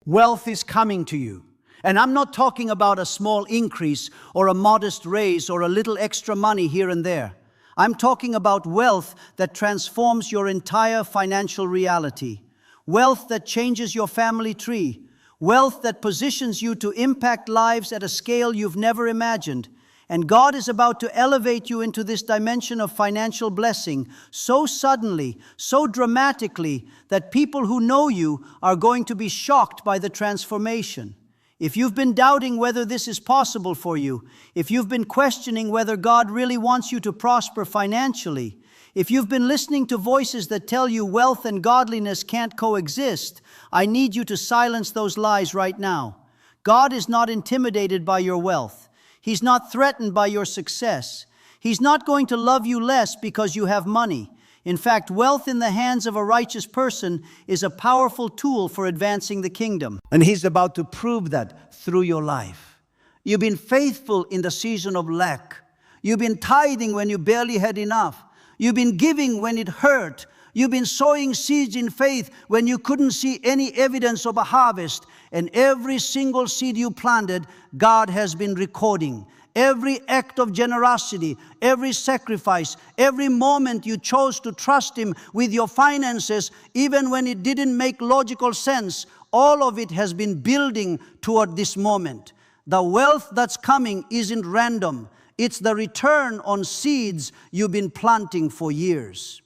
Wealth is coming to you. And I'm not talking about a small increase or a modest raise or a little extra money here and there. I'm talking about wealth that transforms your entire financial reality. Wealth that changes your family tree. Wealth that positions you to impact lives at a scale you've never imagined. And God is about to elevate you into this dimension of financial blessing so suddenly, so dramatically, that people who know you are going to be shocked by the transformation. If you've been doubting whether this is possible for you, if you've been questioning whether God really wants you to prosper financially, if you've been listening to voices that tell you wealth and godliness can't coexist, I need you to silence those lies right now. God is not intimidated by your wealth. He's not threatened by your success. He's not going to love you less because you have money. In fact, wealth in the hands of a righteous person is a powerful tool for advancing the kingdom. And He's about to prove that through your life. You've been faithful in the season of lack. You've been tithing when you barely had enough. You've been giving when it hurt. You've been sowing seeds in faith when you couldn't see any evidence of a harvest. And every single seed you planted, God has been recording. Every act of generosity, every sacrifice, every moment you chose to trust Him with your finances, even when it didn't make logical sense, all of it has been building toward this moment. The wealth that's coming isn't random. It's the return on seeds you've been planting for years.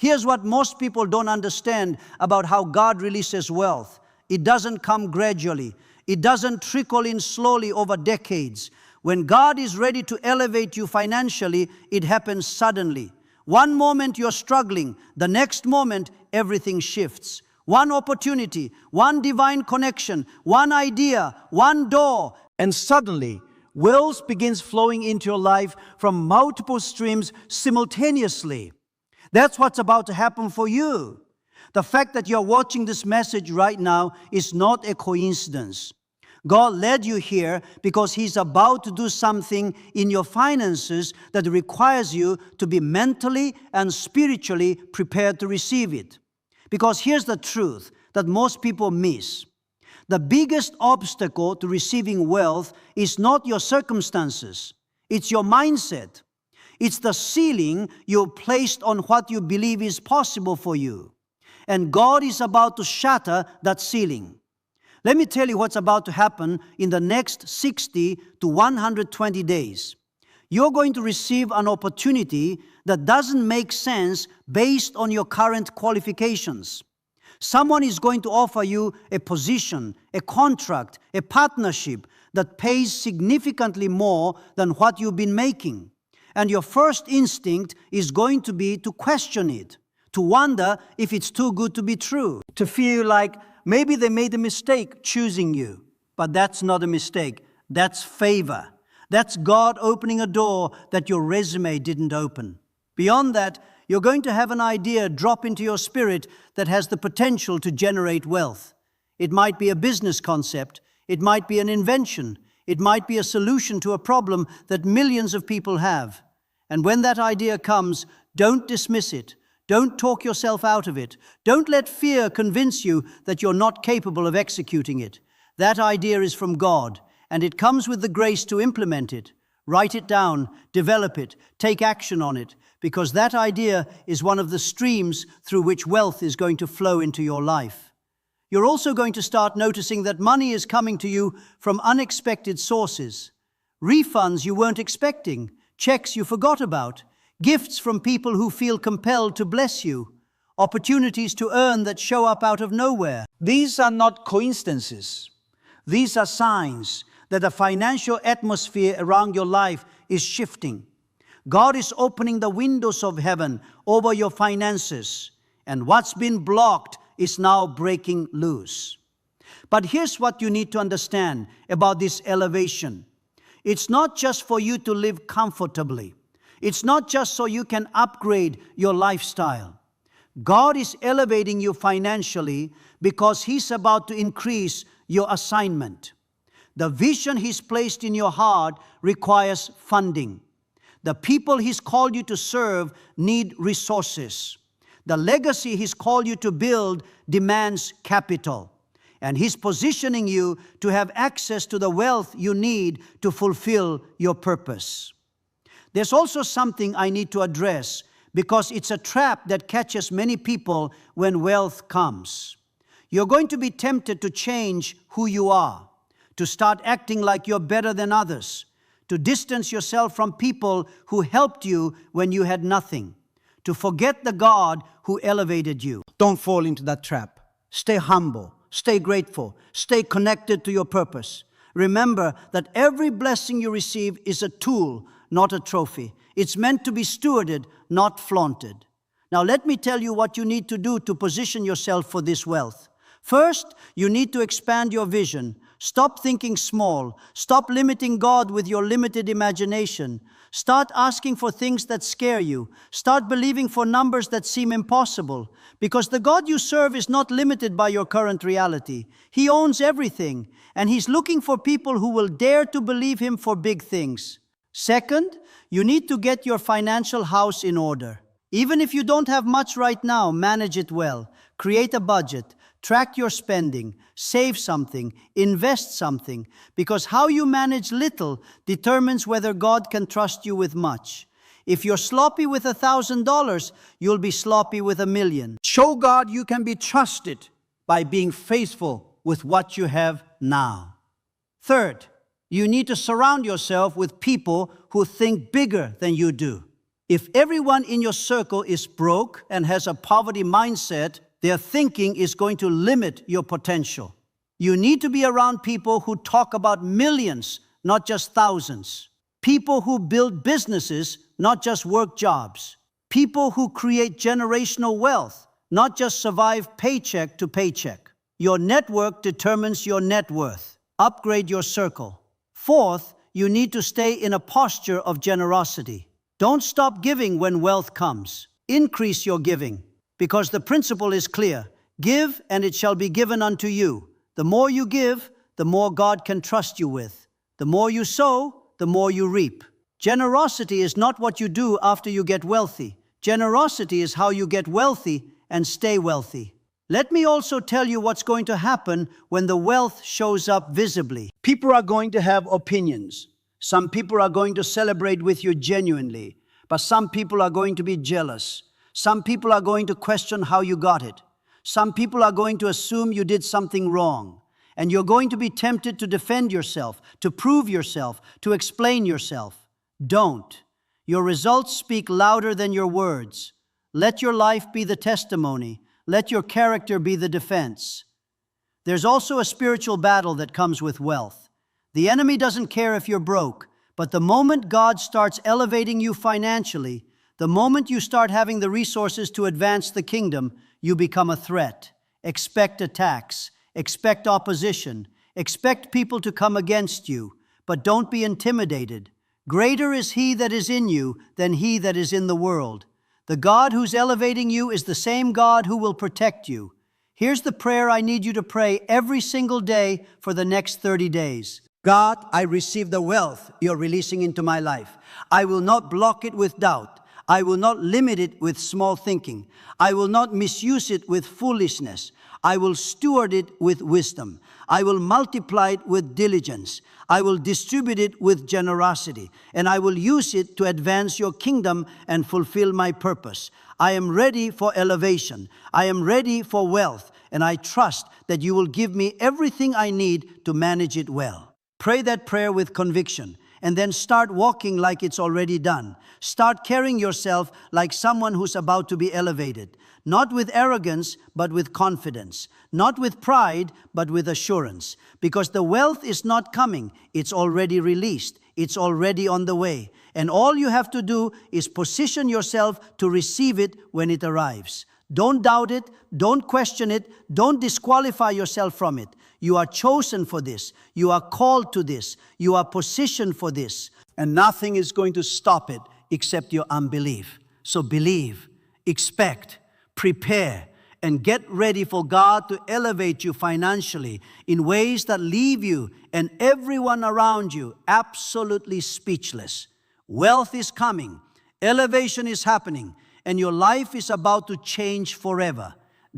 Here's what most people don't understand about how God releases wealth. It doesn't come gradually. It doesn't trickle in slowly over decades. When God is ready to elevate you financially, it happens suddenly. One moment you're struggling, the next moment everything shifts. One opportunity, one divine connection, one idea, one door, and suddenly wealth begins flowing into your life from multiple streams simultaneously. That's what's about to happen for you. The fact that you're watching this message right now is not a coincidence. God led you here because He's about to do something in your finances that requires you to be mentally and spiritually prepared to receive it. Because here's the truth that most people miss. The biggest obstacle to receiving wealth is not your circumstances. It's your mindset. It's the ceiling you placed on what you believe is possible for you. And God is about to shatter that ceiling. Let me tell you what's about to happen in the next 60 to 120 days. You're going to receive an opportunity that doesn't make sense based on your current qualifications. Someone is going to offer you a position, a contract, a partnership that pays significantly more than what you've been making. And your first instinct is going to be to question it, to wonder if it's too good to be true, to feel like maybe they made a mistake choosing you. But that's not a mistake. That's favor. That's God opening a door that your resume didn't open. Beyond that, you're going to have an idea drop into your spirit that has the potential to generate wealth. It might be a business concept. It might be an invention. It might be a solution to a problem that millions of people have. And when that idea comes, don't dismiss it. Don't talk yourself out of it. Don't let fear convince you that you're not capable of executing it. That idea is from God, and it comes with the grace to implement it. Write it down, develop it, take action on it, because that idea is one of the streams through which wealth is going to flow into your life. You're also going to start noticing that money is coming to you from unexpected sources. Refunds you weren't expecting, checks you forgot about, gifts from people who feel compelled to bless you, opportunities to earn that show up out of nowhere. These are not coincidences. These are signs that the financial atmosphere around your life is shifting. God is opening the windows of heaven over your finances, and what's been blocked is now breaking loose. But here's what you need to understand about this elevation. It's not just for you to live comfortably. It's not just so you can upgrade your lifestyle. God is elevating you financially because He's about to increase your assignment. The vision He's placed in your heart requires funding. The people He's called you to serve need resources. The legacy He's called you to build demands capital. and He's positioning you to have access to the wealth you need to fulfill your purpose. There's also something I need to address because it's a trap that catches many people when wealth comes. You're going to be tempted to change who you are, to start acting like you're better than others, to distance yourself from people who helped you when you had nothing, to forget the God who elevated you. Don't fall into that trap. Stay humble, stay grateful, stay connected to your purpose. Remember that every blessing you receive is a tool, not a trophy. It's meant to be stewarded, not flaunted. Now let me tell you what you need to do to position yourself for this wealth. First, you need to expand your vision. Stop thinking small. Stop limiting God with your limited imagination. Start asking for things that scare you. Start believing for numbers that seem impossible. Because the God you serve is not limited by your current reality. He owns everything, and He's looking for people who will dare to believe Him for big things. Second, you need to get your financial house in order. Even if you don't have much right now, manage it well. Create a budget. Track your spending, save something, invest something, because how you manage little determines whether God can trust you with much. If you're sloppy with $1,000, you'll be sloppy with $1 million. Show God you can be trusted by being faithful with what you have now. Third, you need to surround yourself with people who think bigger than you do. If everyone in your circle is broke and has a poverty mindset, their thinking is going to limit your potential. You need to be around people who talk about millions, not just thousands. People who build businesses, not just work jobs. People who create generational wealth, not just survive paycheck to paycheck. Your network determines your net worth. Upgrade your circle. Fourth, you need to stay in a posture of generosity. Don't stop giving when wealth comes. Increase your giving. Because the principle is clear. Give, and it shall be given unto you. The more you give, the more God can trust you with. The more you sow, the more you reap. Generosity is not what you do after you get wealthy. Generosity is how you get wealthy and stay wealthy. Let me also tell you what's going to happen when the wealth shows up visibly. People are going to have opinions. Some people are going to celebrate with you genuinely, but some people are going to be jealous. Some people are going to question how you got it. Some people are going to assume you did something wrong. And you're going to be tempted to defend yourself, to prove yourself, to explain yourself. Don't. Your results speak louder than your words. Let your life be the testimony. Let your character be the defense. There's also a spiritual battle that comes with wealth. The enemy doesn't care if you're broke, but the moment God starts elevating you financially, the moment you start having the resources to advance the kingdom, you become a threat. Expect attacks. Expect opposition. Expect people to come against you. But don't be intimidated. Greater is He that is in you than he that is in the world. The God who's elevating you is the same God who will protect you. Here's the prayer I need you to pray every single day for the next 30 days. God, I receive the wealth you're releasing into my life. I will not block it with doubt. I will not limit it with small thinking. I will not misuse it with foolishness. I will steward it with wisdom. I will multiply it with diligence. I will distribute it with generosity. And I will use it to advance your kingdom and fulfill my purpose. I am ready for elevation. I am ready for wealth. And I trust that you will give me everything I need to manage it well. Pray that prayer with conviction. And then start walking like it's already done. Start carrying yourself like someone who's about to be elevated. Not with arrogance, but with confidence. Not with pride, but with assurance. Because the wealth is not coming. It's already released. It's already on the way. And all you have to do is position yourself to receive it when it arrives. Don't doubt it. Don't question it. Don't disqualify yourself from it. You are chosen for this. You are called to this. You are positioned for this. And nothing is going to stop it except your unbelief. So believe, expect, prepare, and get ready for God to elevate you financially in ways that leave you and everyone around you absolutely speechless. Wealth is coming. Elevation is happening. And your life is about to change forever.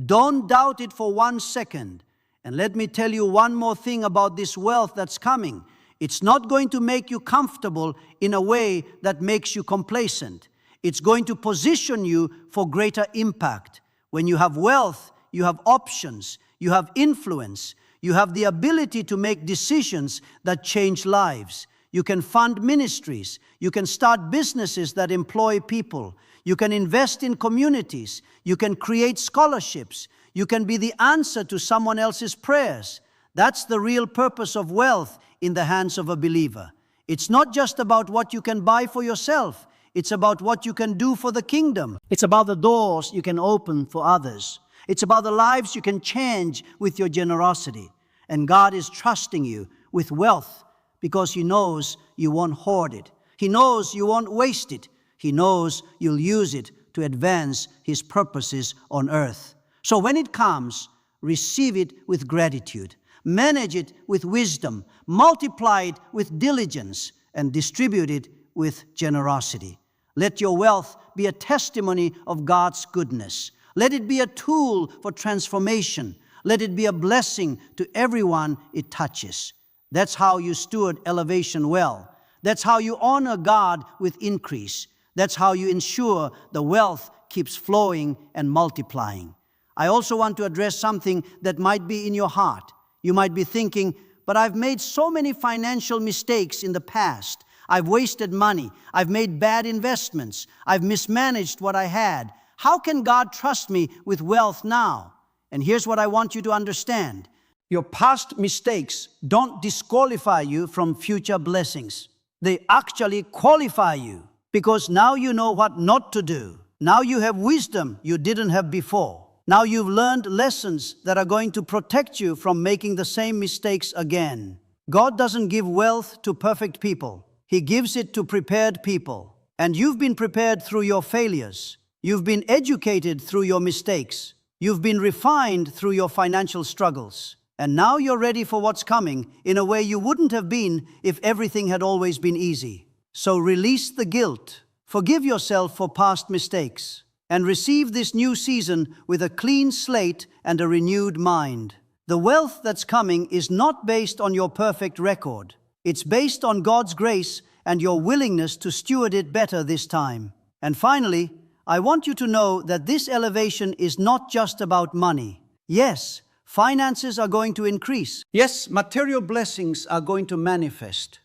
Don't doubt it for 1 second. And let me tell you one more thing about this wealth that's coming. It's not going to make you comfortable in a way that makes you complacent. It's going to position you for greater impact. When you have wealth, you have options, you have influence, you have the ability to make decisions that change lives. You can fund ministries, you can start businesses that employ people, you can invest in communities, you can create scholarships, you can be the answer to someone else's prayers. That's the real purpose of wealth in the hands of a believer. It's not just about what you can buy for yourself. It's about what you can do for the kingdom. It's about the doors you can open for others. It's about the lives you can change with your generosity. And God is trusting you with wealth because He knows you won't hoard it. He knows you won't waste it. He knows you'll use it to advance His purposes on earth. So when it comes, receive it with gratitude. Manage it with wisdom. Multiply it with diligence and distribute it with generosity. Let your wealth be a testimony of God's goodness. Let it be a tool for transformation. Let it be a blessing to everyone it touches. That's how you steward elevation well. That's how you honor God with increase. That's how you ensure the wealth keeps flowing and multiplying. I also want to address something that might be in your heart. You might be thinking, but I've made so many financial mistakes in the past. I've wasted money. I've made bad investments. I've mismanaged what I had. How can God trust me with wealth now? And here's what I want you to understand. Your past mistakes don't disqualify you from future blessings. They actually qualify you because now you know what not to do. Now you have wisdom you didn't have before. Now you've learned lessons that are going to protect you from making the same mistakes again. God doesn't give wealth to perfect people. He gives it to prepared people. And you've been prepared through your failures. You've been educated through your mistakes. You've been refined through your financial struggles. And now you're ready for what's coming in a way you wouldn't have been if everything had always been easy. So release the guilt. Forgive yourself for past mistakes. And receive this new season with a clean slate and a renewed mind. The wealth that's coming is not based on your perfect record. It's based on God's grace and your willingness to steward it better this time. And finally, I want you to know that this elevation is not just about money. Yes, finances are going to increase. Yes, material blessings are going to manifest.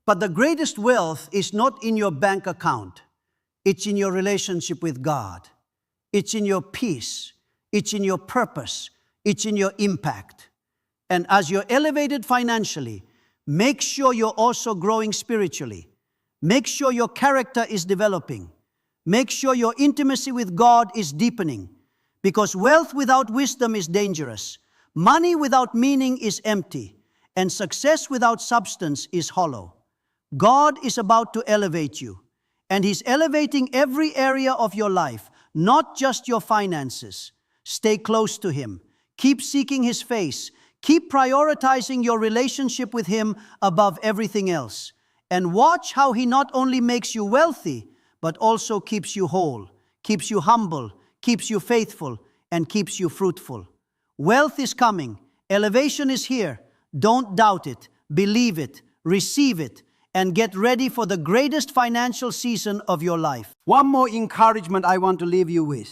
But the greatest wealth is not in your bank account. It's in your relationship with God. It's in your peace. It's in your purpose. It's in your impact. And as you're elevated financially, make sure you're also growing spiritually. Make sure your character is developing. Make sure your intimacy with God is deepening. Because wealth without wisdom is dangerous. Money without meaning is empty. And success without substance is hollow. God is about to elevate you. And He's elevating every area of your life, not just your finances. Stay close to Him. Keep seeking His face. Keep prioritizing your relationship with Him above everything else. And watch how He not only makes you wealthy, but also keeps you whole, keeps you humble, keeps you faithful, and keeps you fruitful. Wealth is coming. Elevation is here. Don't doubt it. Believe it. Receive it. And get ready for the greatest financial season of your life. One more encouragement I want to leave you with.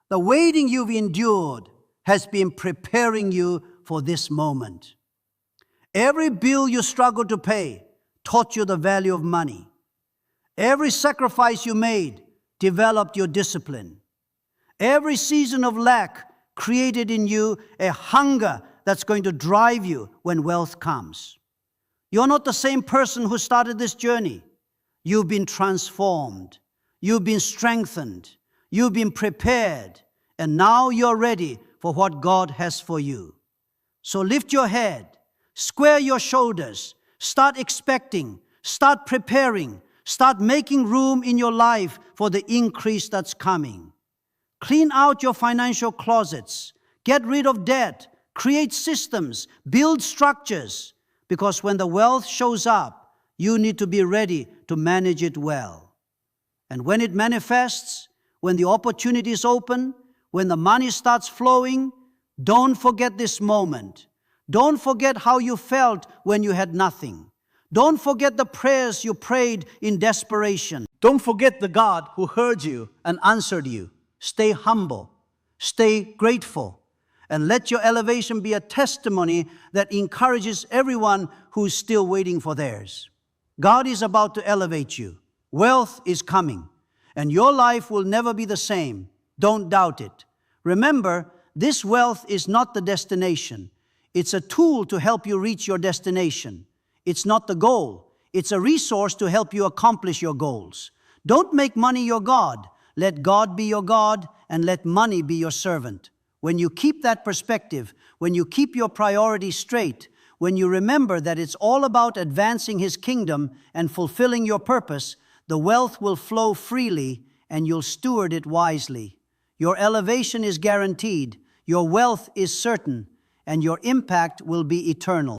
The waiting you've endured has been preparing you for this moment. Every bill you struggled to pay taught you the value of money. Every sacrifice you made developed your discipline. Every season of lack created in you a hunger that's going to drive you when wealth comes. You're not the same person who started this journey. You've been transformed. You've been strengthened. You've been prepared. And now you're ready for what God has for you. So lift your head, square your shoulders, start expecting, start preparing, start making room in your life for the increase that's coming. Clean out your financial closets. Get rid of debt. Create systems. Build structures. Because when the wealth shows up, you need to be ready to manage it well. And when it manifests, when the opportunities open, when the money starts flowing, Don't forget this moment. Don't forget how you felt when you had nothing. Don't forget the prayers you prayed in desperation. Don't forget the God who heard you and answered you. Stay humble. Stay grateful. And let your elevation be a testimony that encourages everyone who's still waiting for theirs. God is about to elevate you. Wealth is coming, and your life will never be the same. Don't doubt it. Remember, this wealth is not the destination. It's a tool to help you reach your destination. It's not the goal. It's a resource to help you accomplish your goals. Don't make money your God. Let God be your God, and let money be your servant. When you keep that perspective, when you keep your priorities straight, when you remember that it's all about advancing His kingdom and fulfilling your purpose, the wealth will flow freely and you'll steward it wisely. Your elevation is guaranteed, your wealth is certain, and your impact will be eternal.